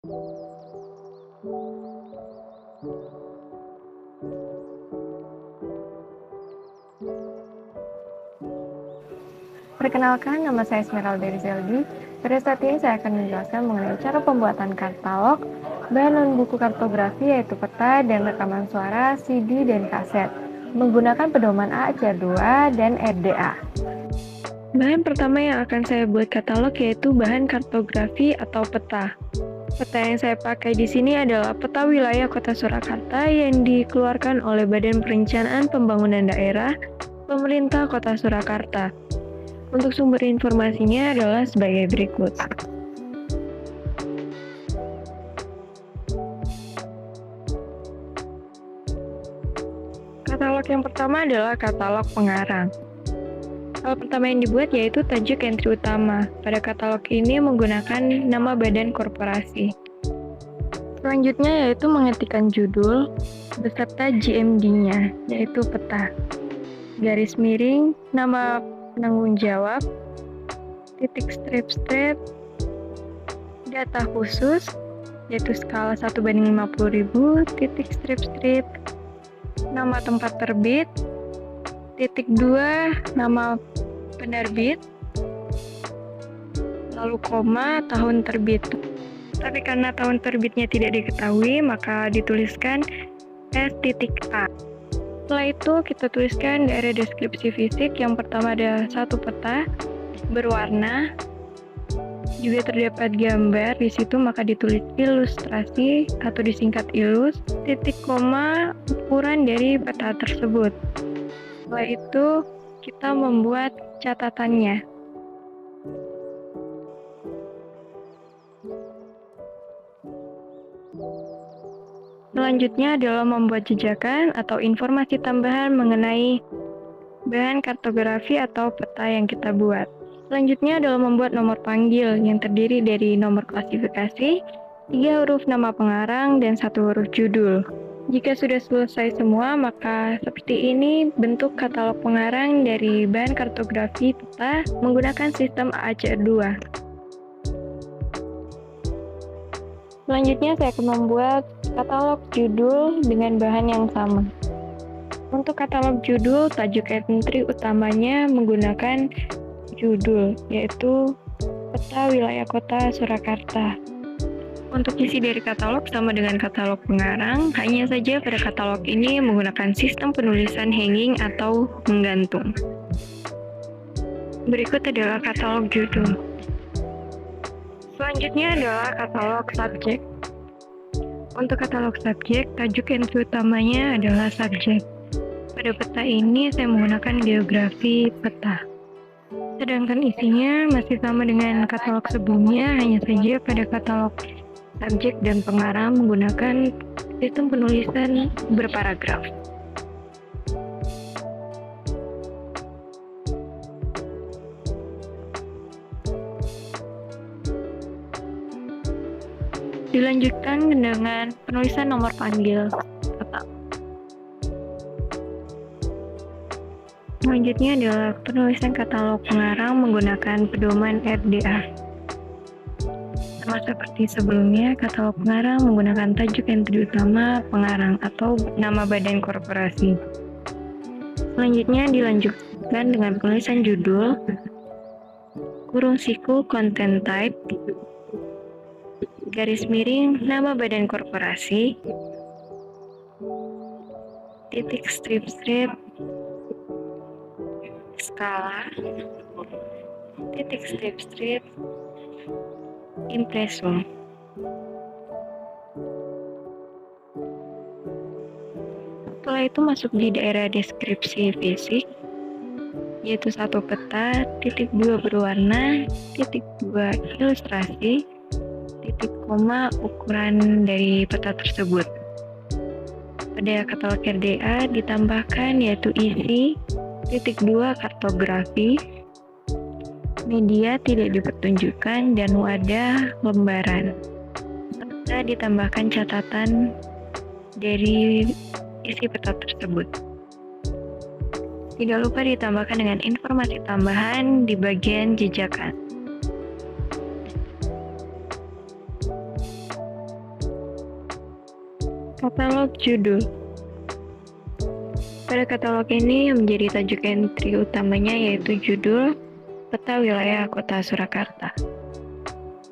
Perkenalkan, nama saya Esmeralda Rizaldi. Pada saat ini saya akan menjelaskan mengenai cara pembuatan katalog, bahan non-buku kartografi yaitu peta dan rekaman suara, CD, dan kaset, menggunakan pedoman AAC2 dan RDA. Bahan pertama yang akan saya buat katalog yaitu bahan kartografi atau peta. Peta yang saya pakai di sini adalah peta wilayah Kota Surakarta yang dikeluarkan oleh Badan Perencanaan Pembangunan Daerah, Pemerintah Kota Surakarta. Untuk sumber informasinya adalah sebagai berikut. Katalog yang pertama adalah katalog pengarang. Hal pertama yang dibuat yaitu tajuk entry utama. Pada katalog ini menggunakan nama badan korporasi. Selanjutnya yaitu mengetikkan judul beserta GMD-nya, yaitu peta. Garis miring, nama penanggung jawab, titik strip, data khusus, yaitu skala 1:50.000, titik strip, nama tempat terbit, titik 2, nama penerbit, lalu koma, tahun terbit. Tapi karena tahun terbitnya tidak diketahui, maka dituliskan S.A. Setelah itu kita tuliskan daerah deskripsi fisik. Yang pertama ada satu peta berwarna, juga terdapat gambar di situ, maka ditulis ilustrasi atau disingkat ilus, titik koma ukuran dari peta tersebut. Setelah itu kita membuat catatannya. Selanjutnya adalah membuat jejakan atau informasi tambahan mengenai bahan kartografi atau peta yang kita buat. Selanjutnya adalah membuat nomor panggil yang terdiri dari nomor klasifikasi, 3 huruf nama pengarang, dan 1 huruf judul. Jika sudah selesai semua, maka seperti ini bentuk katalog pengarang dari bahan kartografi peta menggunakan sistem AAC2. Selanjutnya saya akan membuat katalog judul dengan bahan yang sama. Untuk katalog judul, tajuk entry utamanya menggunakan judul, yaitu peta wilayah Kota Surakarta. Untuk isi dari katalog sama dengan katalog pengarang, hanya saja pada katalog ini menggunakan sistem penulisan hanging atau menggantung. Berikut adalah katalog judul. Selanjutnya adalah katalog subjek. Untuk katalog subjek, tajuk entry utamanya adalah subjek. Pada peta ini saya menggunakan geografi peta. Sedangkan isinya masih sama dengan katalog sebelumnya, hanya saja pada katalog subjek dan pengarang menggunakan sistem penulisan berparagraf. Dilanjutkan dengan penulisan nomor panggil peta. Selanjutnya adalah penulisan katalog pengarang menggunakan pedoman RDA. Sama seperti sebelumnya, katalog pengarang menggunakan tajuk entry utama pengarang atau nama badan korporasi. Selanjutnya dilanjutkan dengan penulisan judul, kurung siku content type, garis miring nama badan korporasi, titik strip, skala, titik strip, impresum. Setelah itu masuk di daerah deskripsi fisik, yaitu 1 peta, titik 2 berwarna, titik 2 ilustrasi, titik koma ukuran dari peta tersebut. Pada katalog RDA ditambahkan yaitu isi, titik 2 kartografi, media tidak dipertunjukkan, dan wadah lembaran. Serta ditambahkan catatan dari isi peta tersebut. Tidak lupa ditambahkan dengan informasi tambahan di bagian jejakan. Katalog judul. Pada katalog ini yang menjadi tajuk entry utamanya yaitu judul, peta wilayah kota Surakarta.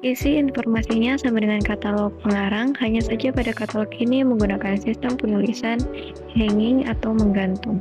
Isi informasinya sama dengan katalog pengarang, hanya saja pada katalog ini menggunakan sistem penulisan hanging atau menggantung.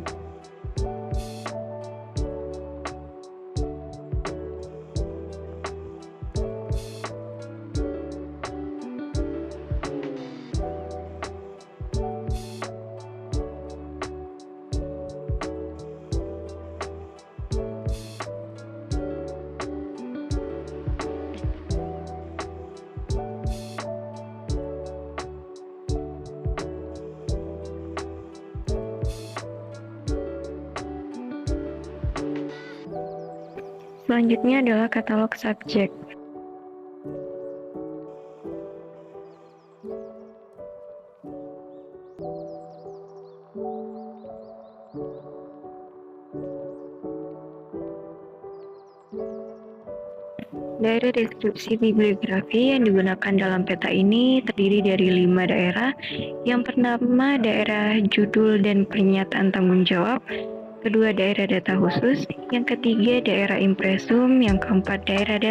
Selanjutnya adalah katalog subjek. Daerah deskripsi bibliografi yang digunakan dalam peta ini terdiri dari 5 daerah. Yang pertama daerah judul dan pernyataan tanggung jawab, kedua daerah data khusus, yang ketiga daerah impresum, yang keempat daerah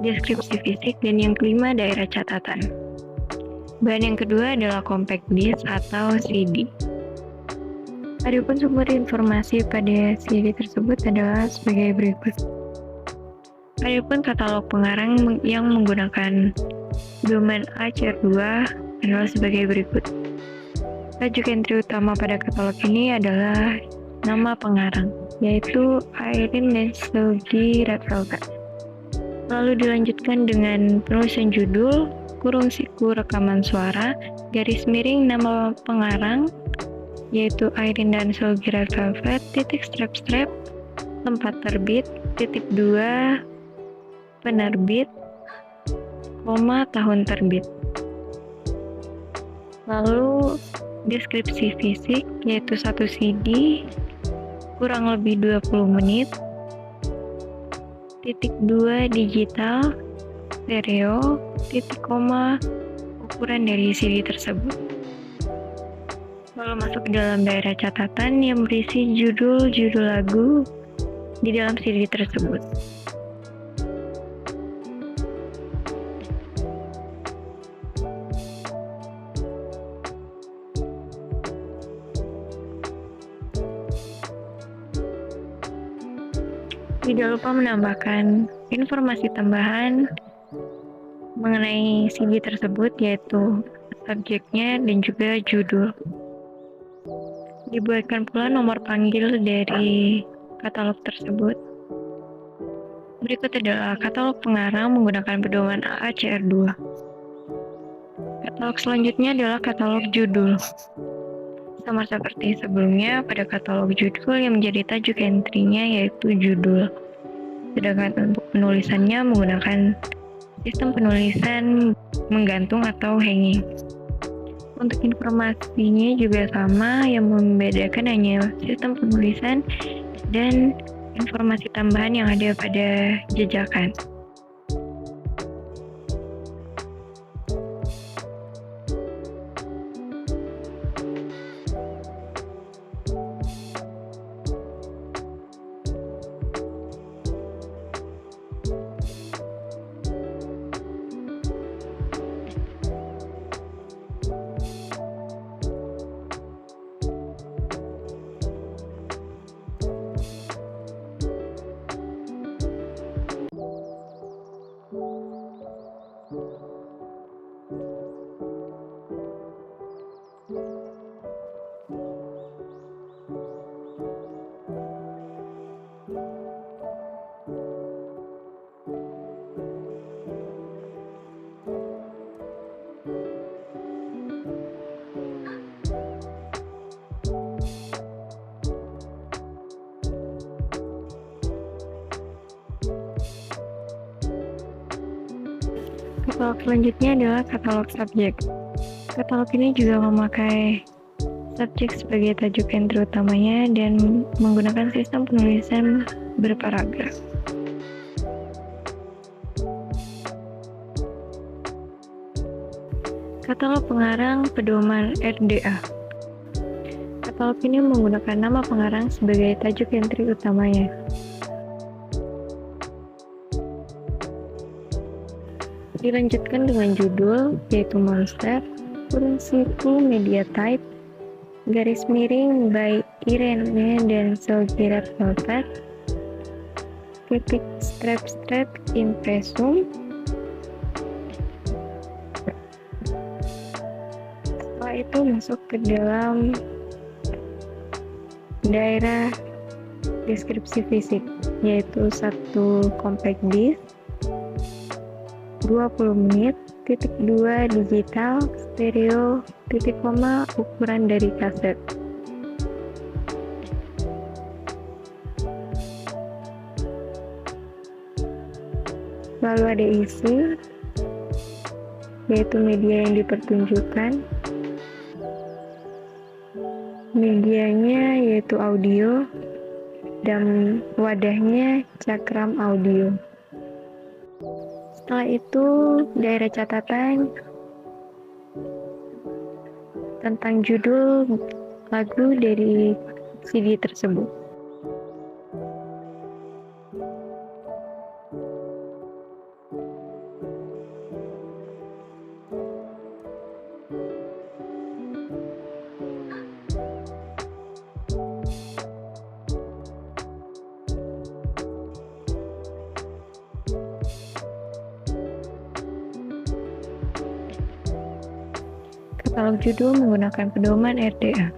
deskripsi fisik, dan yang kelima daerah catatan. Bahan yang kedua adalah compact disc atau CD. Adapun sumber informasi pada CD tersebut adalah sebagai berikut. Adapun katalog pengarang yang menggunakan domain ACR2 adalah sebagai berikut. Tajuk entry utama pada katalog ini adalah nama pengarang, yaitu Irene dan Sergei Red Velvet. Lalu dilanjutkan dengan penulisan judul, kurung siku rekaman suara, garis miring nama pengarang, yaitu Irene dan Sergei Red Velvet, titik strap, tempat terbit, titik 2, penerbit, koma tahun terbit. Lalu deskripsi fisik, yaitu 1 CD, kurang lebih 20 menit, titik 2 digital, stereo, titik koma, ukuran dari CD tersebut. Lalu masuk ke dalam daerah catatan yang berisi judul-judul lagu di dalam CD tersebut. Tidak lupa menambahkan informasi tambahan mengenai CD tersebut, yaitu subjeknya dan juga judul. Dibuatkan pula nomor panggil dari katalog tersebut. Berikut adalah katalog pengarang menggunakan pedoman AACR2. Katalog selanjutnya adalah katalog judul. Sama seperti sebelumnya, pada katalog judul yang menjadi tajuk entry-nya yaitu judul. Sedangkan untuk penulisannya menggunakan sistem penulisan menggantung atau hanging. Untuk informasinya juga sama, yang membedakan hanya sistem penulisan dan informasi tambahan yang ada pada jejakan. Katalog selanjutnya adalah katalog subjek. Katalog ini juga memakai subjek sebagai tajuk entry utamanya dan menggunakan sistem penulisan berparagraf. Katalog pengarang pedoman RDA. Katalog ini menggunakan nama pengarang sebagai tajuk entry utamanya. Dilanjutkan dengan judul, yaitu Monster, kurung siku media type, garis miring by Irene dan Selgi Red Velvet, titik strap impressum. Setelah itu masuk ke dalam daerah deskripsi fisik, yaitu satu compact disc 20 menit, titik 2 digital, stereo, titik koma ukuran dari kaset. Lalu ada isi, yaitu media yang dipertunjukkan. Medianya yaitu audio, dan wadahnya cakram audio. Setelah itu, daerah catatan tentang judul lagu dari CD tersebut. Katalog judul menggunakan pedoman RDA.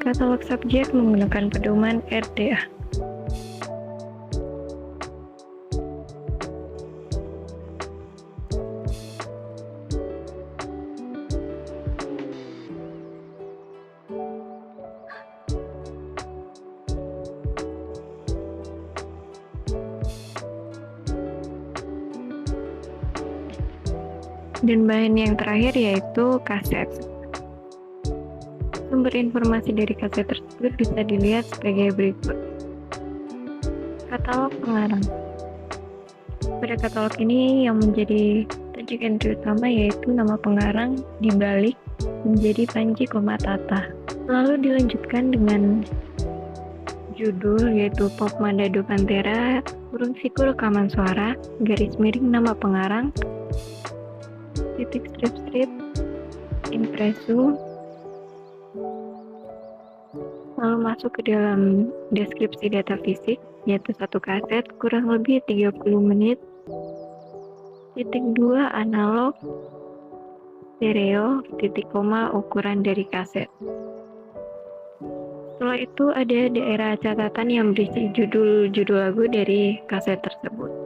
Katalog subjek menggunakan pedoman RDA. Dan bahan yang terakhir yaitu kaset. Sumber informasi dari kaset tersebut bisa dilihat sebagai berikut. Katalog pengarang. Pada katalog ini yang menjadi tajuk entry utama yaitu nama pengarang dibalik menjadi Panji Tata. Lalu dilanjutkan dengan judul yaitu Pop Mandado Pantera, kurung siku rekaman suara, garis miring nama pengarang, titik strip impressum. Lalu masuk ke dalam deskripsi data fisik, yaitu satu kaset kurang lebih 30 menit, titik 2 analog, stereo, titik koma ukuran dari kaset. Setelah itu ada daerah catatan yang berisi judul-judul lagu dari kaset tersebut.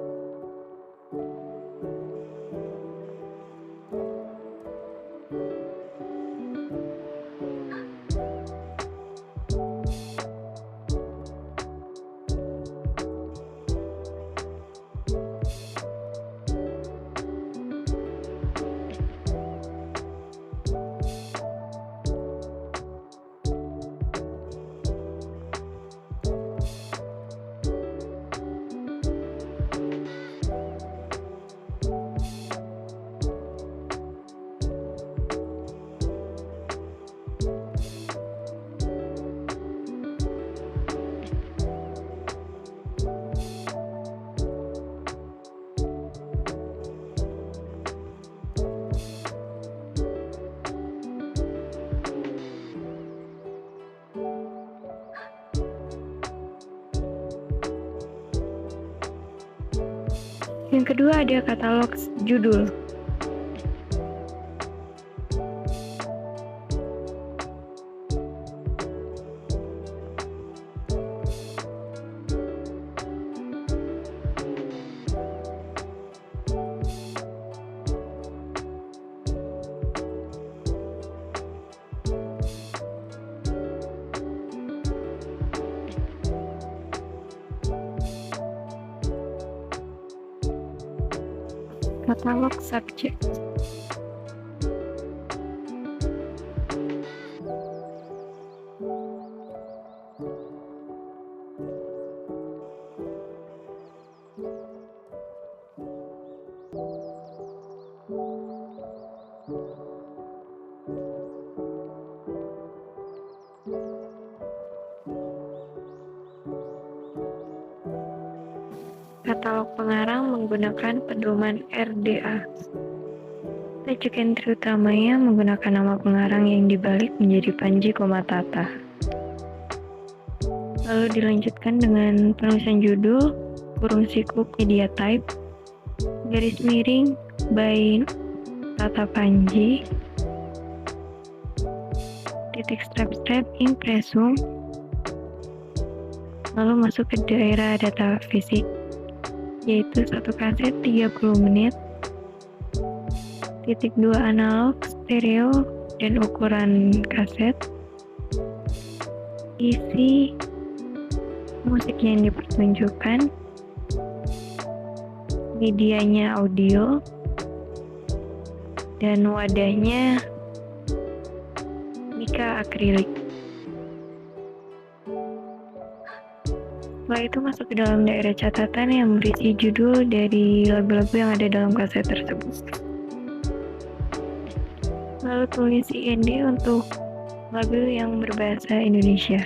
Yang kedua ada katalog judul. Katalog subjek. pengarang menggunakan pedoman RDA. Tajuk entry utamanya menggunakan nama pengarang yang dibalik menjadi Panji Komatata. Lalu dilanjutkan dengan penulisan judul, kurung sikuk media type, garis miring by Tata Panji, titik strap impresum, lalu masuk ke daerah data fisik, yaitu satu kaset 30 menit, titik 2 analog, stereo, dan ukuran kaset, isi musik yang dipertunjukkan, medianya audio, dan wadahnya mika akrilik. Setelah itu masuk ke dalam daerah catatan yang berisi judul dari lagu-lagu yang ada dalam kaset tersebut. Lalu tulis IND untuk lagu yang berbahasa Indonesia.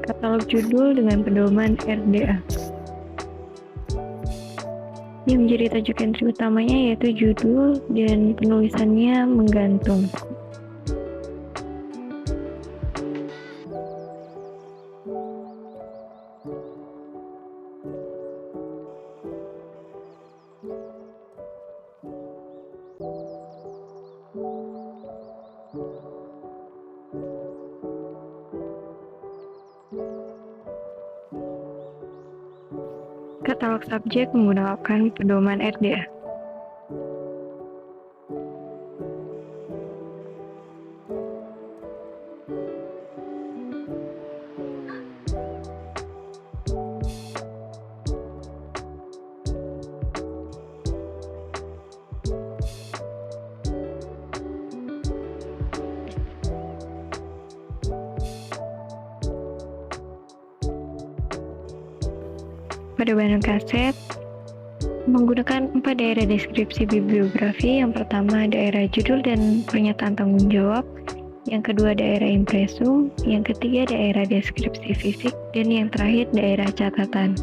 Katalog judul dengan pedoman RDA. Yang menjadi tajuk entry utamanya yaitu judul dan penulisannya menggantung. Katalog subjek menggunakan pedoman RDA. Pada bahan kaset, menggunakan 4 daerah deskripsi bibliografi. Yang pertama daerah judul dan pernyataan tanggung jawab, yang kedua daerah impresum, yang ketiga daerah deskripsi fisik, dan yang terakhir daerah catatan.